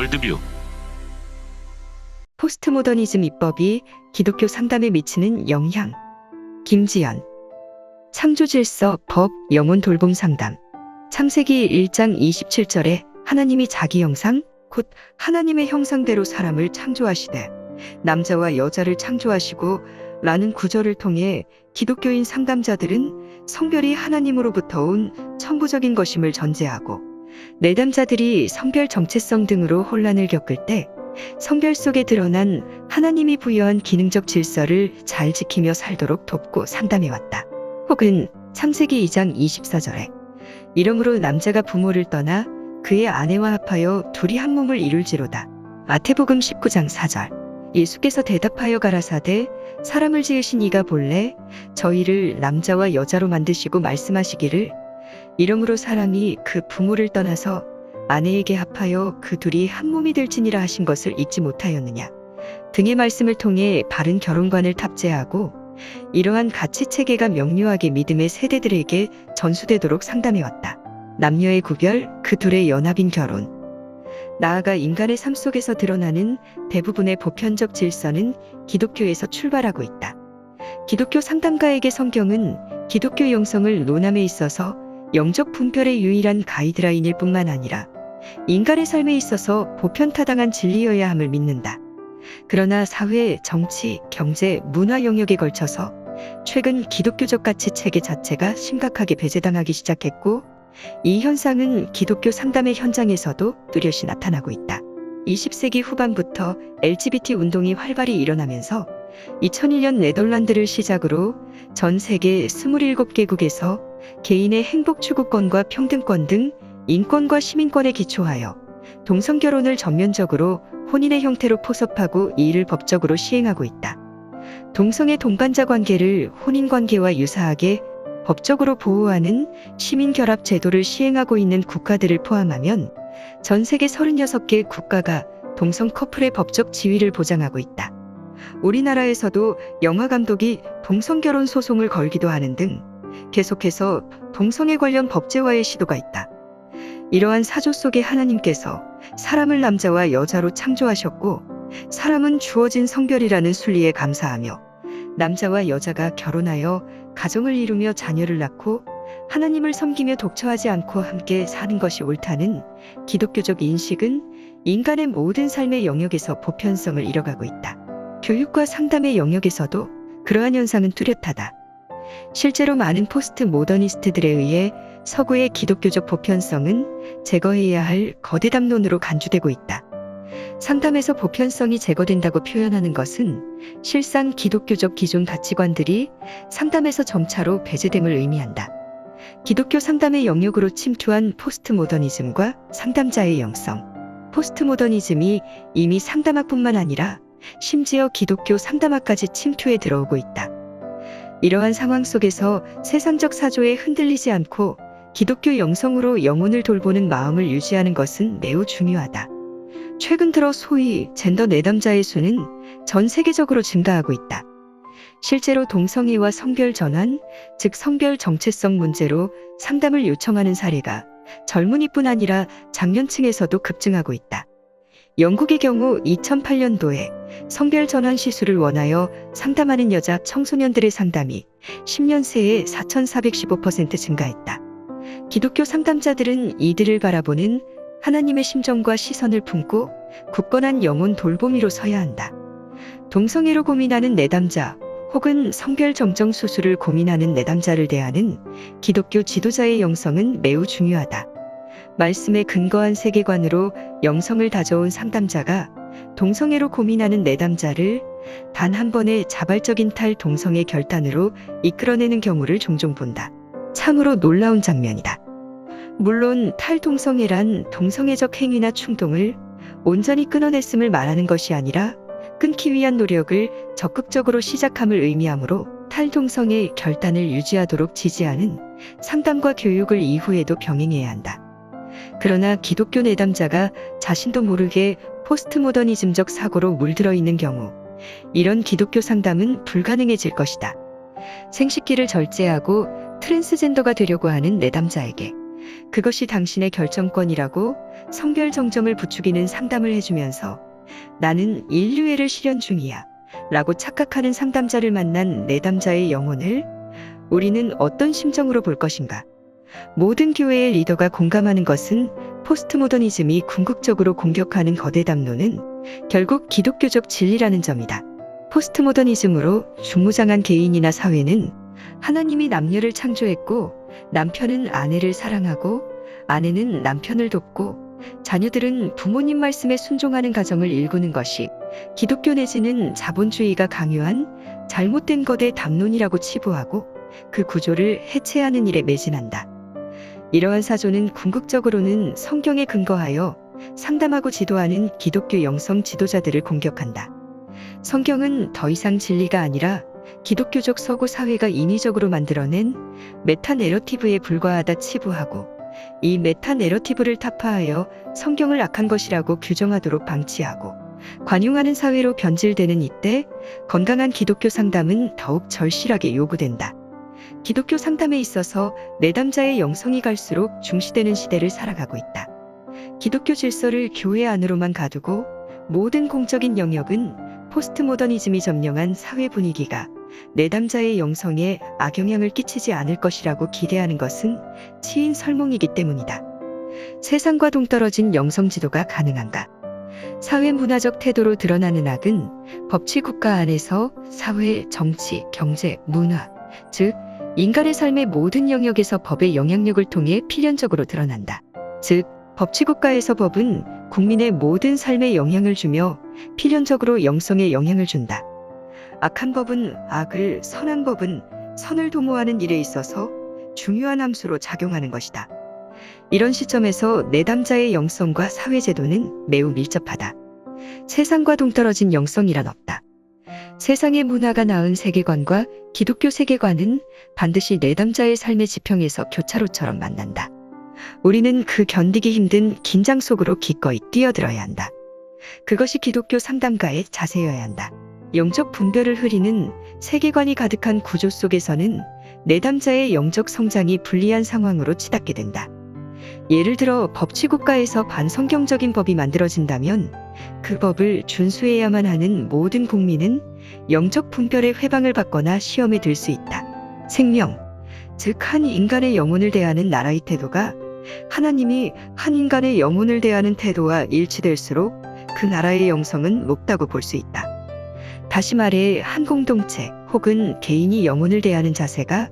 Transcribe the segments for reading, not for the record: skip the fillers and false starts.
월드뷰. 포스트모더니즘 입법이 기독교 상담에 미치는 영향. 김지연. 창조질서, 법, 영혼 돌봄 상담. 창세기 1장 27절에 하나님이 자기 형상, 곧 하나님의 형상대로 사람을 창조하시되 남자와 여자를 창조하시고 라는 구절을 통해 기독교인 상담자들은 성별이 하나님으로부터 온 천부적인 것임을 전제하고 내담자들이 성별 정체성 등으로 혼란을 겪을 때 성별 속에 드러난 하나님이 부여한 기능적 질서를 잘 지키며 살도록 돕고 상담해왔다. 혹은 창세기 2장 24절에 이러므로 남자가 부모를 떠나 그의 아내와 합하여 둘이 한 몸을 이룰지로다. 마태복음 19장 4절. 예수께서 대답하여 가라사대 사람을 지으신 이가 본래 저희를 남자와 여자로 만드시고 말씀하시기를 이러므로 사람이 그 부모를 떠나서 아내에게 합하여 그 둘이 한 몸이 될지니라 하신 것을 잊지 못하였느냐 등의 말씀을 통해 바른 결혼관을 탑재하고 이러한 가치체계가 명료하게 믿음의 세대들에게 전수되도록 상담해왔다. 남녀의 구별, 그 둘의 연합인 결혼. 나아가 인간의 삶 속에서 드러나는 대부분의 보편적 질서는 기독교에서 출발하고 있다. 기독교 상담가에게 성경은 기독교 영성을 논함에 있어서 영적 분별의 유일한 가이드라인일 뿐만 아니라 인간의 삶에 있어서 보편타당한 진리여야 함을 믿는다. 그러나 사회, 정치, 경제, 문화 영역에 걸쳐서 최근 기독교적 가치 체계 자체가 심각하게 배제당하기 시작했고 이 현상은 기독교 상담의 현장에서도 뚜렷이 나타나고 있다. 20세기 후반부터 LGBT 운동이 활발히 일어나면서 2001년 네덜란드를 시작으로 전 세계 27개국에서 개인의 행복 추구권과 평등권 등 인권과 시민권에 기초하여 동성결혼을 전면적으로 혼인의 형태로 포섭하고 이를 법적으로 시행하고 있다. 동성애 동반자 관계를 혼인관계와 유사하게 법적으로 보호하는 시민결합 제도를 시행하고 있는 국가들을 포함하면 전 세계 36개 국가가 동성 커플의 법적 지위를 보장하고 있다. 우리나라에서도 영화 감독이 동성결혼 소송을 걸기도 하는 등 계속해서 동성애 관련 법제화의 시도가 있다. 이러한 사조 속에 하나님께서 사람을 남자와 여자로 창조하셨고 사람은 주어진 성별이라는 순리에 감사하며 남자와 여자가 결혼하여 가정을 이루며 자녀를 낳고 하나님을 섬기며 독처하지 않고 함께 사는 것이 옳다는 기독교적 인식은 인간의 모든 삶의 영역에서 보편성을 이뤄가고 있다. 교육과 상담의 영역에서도 그러한 현상은 뚜렷하다. 실제로 많은 포스트 모더니스트들에 의해 서구의 기독교적 보편성은 제거해야 할 거대 담론으로 간주되고 있다. 상담에서 보편성이 제거된다고 표현하는 것은 실상 기독교적 기존 가치관들이 상담에서 점차로 배제됨을 의미한다. 기독교 상담의 영역으로 침투한 포스트 모더니즘과 상담자의 영성. 포스트 모더니즘이 이미 상담학뿐만 아니라 심지어 기독교 상담학까지 침투해 들어오고 있다. 이러한 상황 속에서 세상적 사조에 흔들리지 않고 기독교 영성으로 영혼을 돌보는 마음을 유지하는 것은 매우 중요하다. 최근 들어 소위 젠더 내담자의 수는 전 세계적으로 증가하고 있다. 실제로 동성애와 성별 전환, 즉 성별 정체성 문제로 상담을 요청하는 사례가 젊은이뿐 아니라 장년층에서도 급증하고 있다. 영국의 경우 2008년도에 성별 전환 시술을 원하여 상담하는 여자 청소년들의 상담이 10년 새에 4,415% 증가했다. 기독교 상담자들은 이들을 바라보는 하나님의 심정과 시선을 품고 굳건한 영혼 돌보미로 서야 한다. 동성애로 고민하는 내담자 혹은 성별 정정 수술을 고민하는 내담자를 대하는 기독교 지도자의 영성은 매우 중요하다. 말씀에 근거한 세계관으로 영성을 다져온 상담자가 동성애로 고민하는 내담자를 단 한 번의 자발적인 탈동성애 결단으로 이끌어내는 경우를 종종 본다. 참으로 놀라운 장면이다. 물론 탈동성애란 동성애적 행위나 충동을 온전히 끊어냈음을 말하는 것이 아니라 끊기 위한 노력을 적극적으로 시작함을 의미하므로 탈동성애 결단을 유지하도록 지지하는 상담과 교육을 이후에도 병행해야 한다. 그러나 기독교 내담자가 자신도 모르게 포스트모더니즘적 사고로 물들어 있는 경우 이런 기독교 상담은 불가능해질 것이다. 생식기를 절제하고 트랜스젠더가 되려고 하는 내담자에게 그것이 당신의 결정권이라고 성별 정정을 부추기는 상담을 해주면서 나는 인류애를 실현 중이야 라고 착각하는 상담자를 만난 내담자의 영혼을 우리는 어떤 심정으로 볼 것인가? 모든 교회의 리더가 공감하는 것은 포스트모더니즘이 궁극적으로 공격하는 거대 담론은 결국 기독교적 진리라는 점이다. 포스트모더니즘으로 중무장한 개인이나 사회는 하나님이 남녀를 창조했고 남편은 아내를 사랑하고 아내는 남편을 돕고 자녀들은 부모님 말씀에 순종하는 가정을 일구는 것이 기독교 내지는 자본주의가 강요한 잘못된 거대 담론이라고 치부하고 그 구조를 해체하는 일에 매진한다. 이러한 사조는 궁극적으로는 성경에 근거하여 상담하고 지도하는 기독교 영성 지도자들을 공격한다. 성경은 더 이상 진리가 아니라 기독교적 서구 사회가 인위적으로 만들어낸 메타 내러티브에 불과하다 치부하고 이 메타 내러티브를 타파하여 성경을 악한 것이라고 규정하도록 방치하고 관용하는 사회로 변질되는 이때 건강한 기독교 상담은 더욱 절실하게 요구된다. 기독교 상담에 있어서 내담자의 영성이 갈수록 중시되는 시대를 살아가고 있다. 기독교 질서를 교회 안으로만 가두고 모든 공적인 영역은 포스트모더니즘이 점령한 사회 분위기가 내담자의 영성에 악영향을 끼치지 않을 것이라고 기대하는 것은 치인 설몽이기 때문이다. 세상과 동떨어진 영성 지도가 가능한가? 사회 문화적 태도로 드러나는 악은 법치 국가 안에서 사회, 정치, 경제, 문화, 즉 인간의 삶의 모든 영역에서 법의 영향력을 통해 필연적으로 드러난다. 즉 법치 국가에서 법은 국민의 모든 삶에 영향을 주며 필연적으로 영성에 영향을 준다. 악한 법은 악을, 선한 법은 선을 도모하는 일에 있어서 중요한 함수로 작용하는 것이다. 이런 시점에서 내담자의 영성과 사회제도는 매우 밀접하다. 세상과 동떨어진 영성이란 없다. 세상의 문화가 낳은 세계관과 기독교 세계관은 반드시 내담자의 삶의 지평에서 교차로처럼 만난다. 우리는 그 견디기 힘든 긴장 속으로 기꺼이 뛰어들어야 한다. 그것이 기독교 상담가의 자세여야 한다. 영적 분별을 흐리는 세계관이 가득한 구조 속에서는 내담자의 영적 성장이 불리한 상황으로 치닫게 된다. 예를 들어 법치국가에서 반성경적인 법이 만들어진다면 그 법을 준수해야만 하는 모든 국민은 영적 분별의 회방을 받거나 시험에 들 수 있다. 생명, 즉 한 인간의 영혼을 대하는 나라의 태도가 하나님이 한 인간의 영혼을 대하는 태도와 일치될수록 그 나라의 영성은 높다고 볼 수 있다. 다시 말해 한 공동체 혹은 개인이 영혼을 대하는 자세가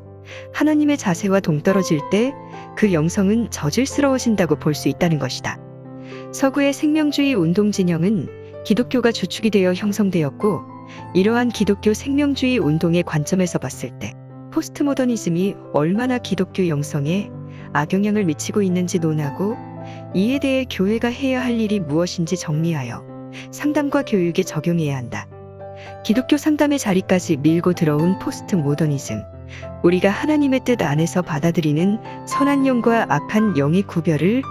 하나님의 자세와 동떨어질 때 그 영성은 저질스러워진다고 볼 수 있다는 것이다. 서구의 생명주의 운동 진영은 기독교가 주축이 되어 형성되었고 이러한 기독교 생명주의 운동의 관점에서 봤을 때 포스트모더니즘이 얼마나 기독교 영성에 악영향을 미치고 있는지 논하고 이에 대해 교회가 해야 할 일이 무엇인지 정리하여 상담과 교육에 적용해야 한다. 기독교 상담의 자리까지 밀고 들어온 포스트모더니즘, 우리가 하나님의 뜻 안에서 받아들이는 선한 영과 악한 영의 구별을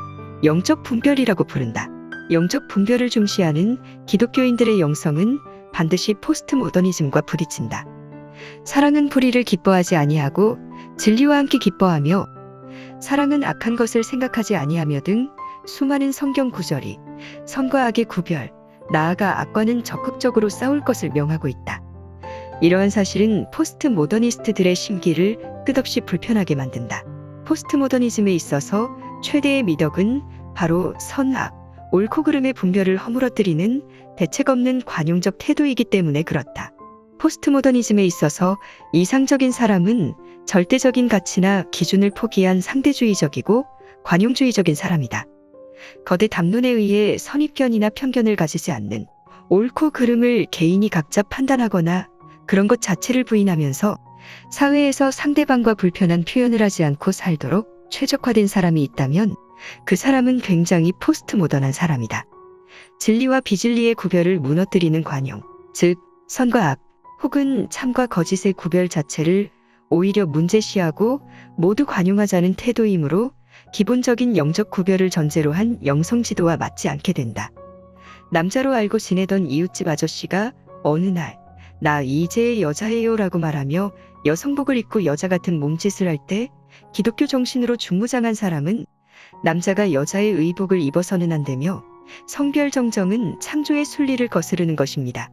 영적 분별이라고 부른다. 영적 분별을 중시하는 기독교인들의 영성은 반드시 포스트모더니즘과 부딪힌다. 사랑은 불의를 기뻐하지 아니하고 진리와 함께 기뻐하며 사랑은 악한 것을 생각하지 아니하며 등 수많은 성경 구절이 선과 악의 구별, 나아가 악과는 적극적으로 싸울 것을 명하고 있다. 이러한 사실은 포스트모더니스트들의 심기를 끝없이 불편하게 만든다. 포스트모더니즘에 있어서 최대의 미덕은 바로 선악, 옳고 그름의 분별을 허물어뜨리는 대책 없는 관용적 태도이기 때문에 그렇다. 포스트모더니즘에 있어서 이상적인 사람은 절대적인 가치나 기준을 포기한 상대주의적이고 관용주의적인 사람이다. 거대 담론에 의해 선입견이나 편견을 가지지 않는 옳고 그름을 개인이 각자 판단하거나 그런 것 자체를 부인하면서 사회에서 상대방과 불편한 표현을 하지 않고 살도록 최적화된 사람이 있다면 그 사람은 굉장히 포스트모던한 사람이다. 진리와 비진리의 구별을 무너뜨리는 관용, 즉 선과 악 혹은 참과 거짓의 구별 자체를 오히려 문제시하고 모두 관용하자는 태도이므로 기본적인 영적 구별을 전제로 한 영성지도와 맞지 않게 된다. 남자로 알고 지내던 이웃집 아저씨가 어느 날 나 이제 여자예요 라고 말하며 여성복을 입고 여자 같은 몸짓을 할 때 기독교 정신으로 중무장한 사람은 남자가 여자의 의복을 입어서는 안 되며 성별 정정은 창조의 순리를 거스르는 것입니다.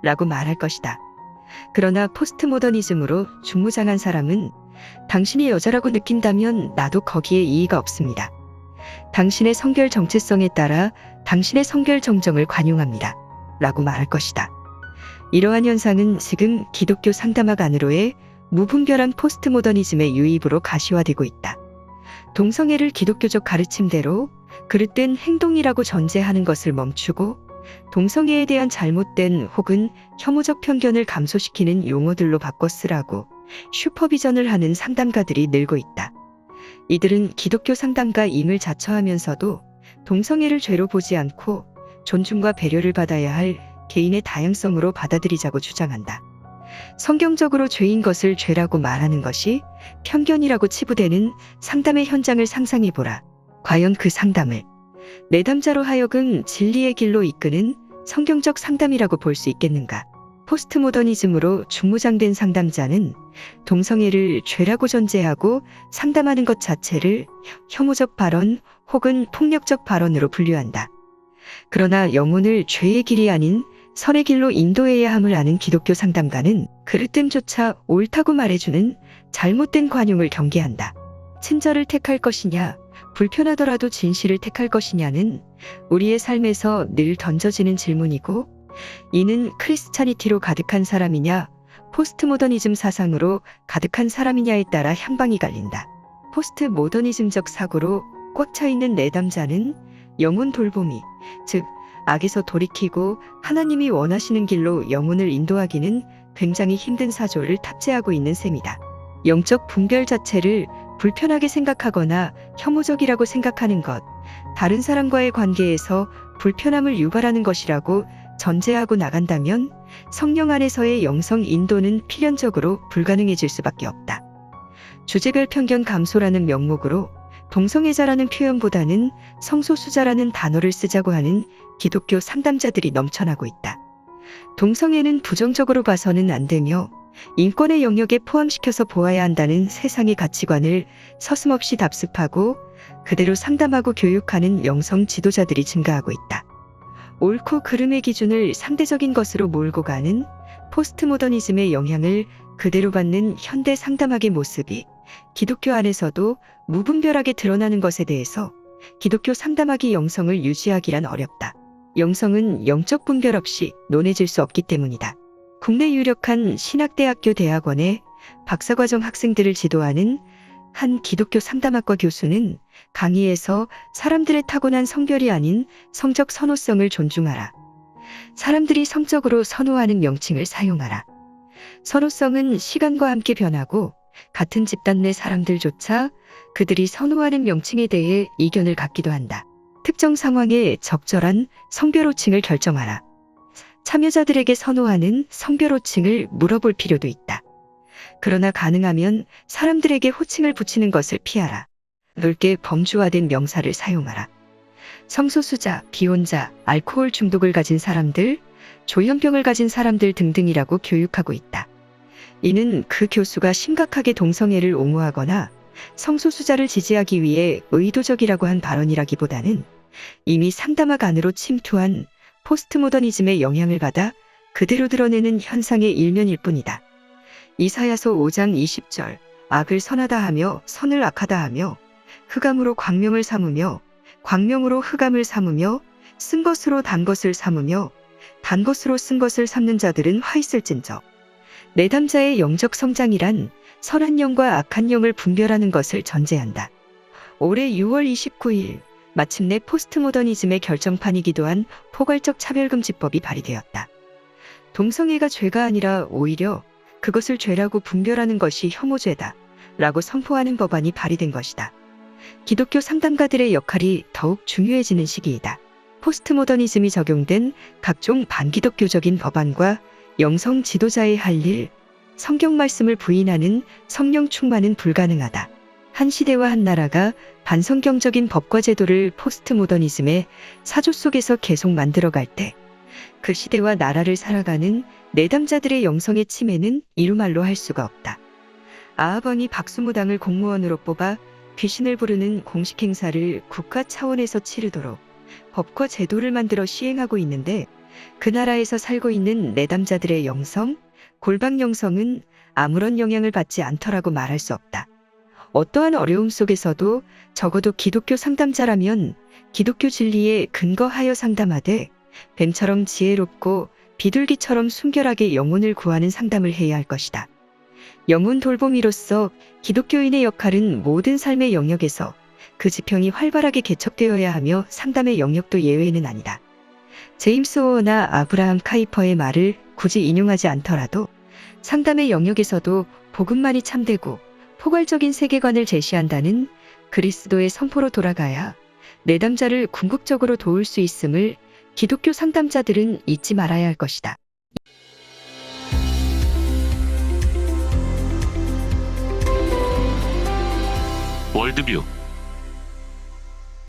라고 말할 것이다. 그러나 포스트모더니즘으로 중무장한 사람은 당신이 여자라고 느낀다면 나도 거기에 이의가 없습니다. 당신의 성별 정체성에 따라 당신의 성별 정정을 관용합니다. 라고 말할 것이다. 이러한 현상은 지금 기독교 상담학 안으로의 무분별한 포스트모더니즘의 유입으로 가시화되고 있다. 동성애를 기독교적 가르침대로 그릇된 행동이라고 전제하는 것을 멈추고 동성애에 대한 잘못된 혹은 혐오적 편견을 감소시키는 용어들로 바꿔 쓰라고 슈퍼비전을 하는 상담가들이 늘고 있다. 이들은 기독교 상담가임을 자처하면서도 동성애를 죄로 보지 않고 존중과 배려를 받아야 할 개인의 다양성으로 받아들이자고 주장한다. 성경적으로 죄인 것을 죄라고 말하는 것이 편견이라고 치부되는 상담의 현장을 상상해보라. 과연 그 상담을 내담자로 하여금 진리의 길로 이끄는 성경적 상담이라고 볼 수 있겠는가? 포스트모더니즘으로 중무장된 상담자는 동성애를 죄라고 전제하고 상담하는 것 자체를 혐오적 발언 혹은 폭력적 발언으로 분류한다. 그러나 영혼을 죄의 길이 아닌 선의 길로 인도해야 함을 아는 기독교 상담가는 그릇됨조차 옳다고 말해주는 잘못된 관용을 경계한다. 친절을 택할 것이냐, 불편하더라도 진실을 택할 것이냐는 우리의 삶에서 늘 던져지는 질문이고, 이는 크리스찬이티로 가득한 사람이냐, 포스트모더니즘 사상으로 가득한 사람이냐에 따라 향방이 갈린다. 포스트모더니즘적 사고로 꽉 차 있는 내담자는 영혼 돌보미, 즉 악에서 돌이키고 하나님이 원하시는 길로 영혼을 인도하기는 굉장히 힘든 사조를 탑재하고 있는 셈이다. 영적 분별 자체를 불편하게 생각하거나 혐오적이라고 생각하는 것, 다른 사람과의 관계에서 불편함을 유발하는 것이라고 전제하고 나간다면 성령 안에서의 영성 인도는 필연적으로 불가능해질 수밖에 없다. 주제별 편견 감소라는 명목으로 동성애자라는 표현보다는 성소수자라는 단어를 쓰자고 하는 기독교 상담자들이 넘쳐나고 있다. 동성애는 부정적으로 봐서는 안 되며 인권의 영역에 포함시켜서 보아야 한다는 세상의 가치관을 서슴없이 답습하고 그대로 상담하고 교육하는 영성 지도자들이 증가하고 있다. 옳고 그름의 기준을 상대적인 것으로 몰고 가는 포스트모더니즘의 영향을 그대로 받는 현대 상담학의 모습이 기독교 안에서도 무분별하게 드러나는 것에 대해서 기독교 상담학이 영성을 유지하기란 어렵다. 영성은 영적 분별 없이 논해질 수 없기 때문이다. 국내 유력한 신학대학교 대학원의 박사과정 학생들을 지도하는 한 기독교 상담학과 교수는 강의에서 사람들의 타고난 성별이 아닌 성적 선호성을 존중하라. 사람들이 성적으로 선호하는 명칭을 사용하라. 선호성은 시간과 함께 변하고 같은 집단 내 사람들조차 그들이 선호하는 명칭에 대해 이견을 갖기도 한다. 특정 상황에 적절한 성별 호칭을 결정하라. 참여자들에게 선호하는 성별 호칭을 물어볼 필요도 있다. 그러나 가능하면 사람들에게 호칭을 붙이는 것을 피하라. 넓게 범주화된 명사를 사용하라. 성소수자, 비혼자, 알코올 중독을 가진 사람들, 조현병을 가진 사람들 등등이라고 교육하고 있다. 이는 그 교수가 심각하게 동성애를 옹호하거나 성소수자를 지지하기 위해 의도적이라고 한 발언이라기보다는 이미 상담학 안으로 침투한 포스트모더니즘의 영향을 받아 그대로 드러내는 현상의 일면일 뿐이다. 이사야서 5장 20절 악을 선하다 하며 선을 악하다 하며 흑암으로 광명을 삼으며 광명으로 흑암을 삼으며 쓴 것으로 단 것을 삼으며 단 것으로 쓴 것을 삼는 자들은 화 있을진저. 내담자의 영적 성장이란 선한 영과 악한 영을 분별하는 것을 전제한다. 올해 6월 29일 마침내 포스트모더니즘의 결정판이기도 한 포괄적 차별금지법이 발의되었다. 동성애가 죄가 아니라 오히려 그것을 죄라고 분별하는 것이 혐오죄다 라고 선포하는 법안이 발의된 것이다. 기독교 상담가들의 역할이 더욱 중요해지는 시기이다. 포스트모더니즘이 적용된 각종 반기독교적인 법안과 영성 지도자의 할 일, 성경 말씀을 부인하는 성령 충만은 불가능하다. 한 시대와 한 나라가 반성경적인 법과 제도를 포스트모더니즘의 사조 속에서 계속 만들어갈 때 그 시대와 나라를 살아가는 내담자들의 영성의 침해는 이루 말로 할 수가 없다. 아하번이 박수무당을 공무원으로 뽑아 귀신을 부르는 공식 행사를 국가 차원에서 치르도록 법과 제도를 만들어 시행하고 있는데, 그 나라에서 살고 있는 내담자들의 영성, 골방 영성은 아무런 영향을 받지 않더라고 말할 수 없다. 어떠한 어려움 속에서도 적어도 기독교 상담자라면 기독교 진리에 근거하여 상담하되, 뱀처럼 지혜롭고 비둘기처럼 순결하게 영혼을 구하는 상담을 해야 할 것이다. 영혼 돌보미로서 기독교인의 역할은 모든 삶의 영역에서 그 지평이 활발하게 개척되어야 하며, 상담의 영역도 예외는 아니다. 제임스 오어나 아브라함 카이퍼의 말을 굳이 인용하지 않더라도 상담의 영역에서도 복음만이 참되고 포괄적인 세계관을 제시한다는 그리스도의 선포로 돌아가야 내담자를 궁극적으로 도울 수 있음을 기독교 상담자들은 잊지 말아야 할 것이다. 월드뷰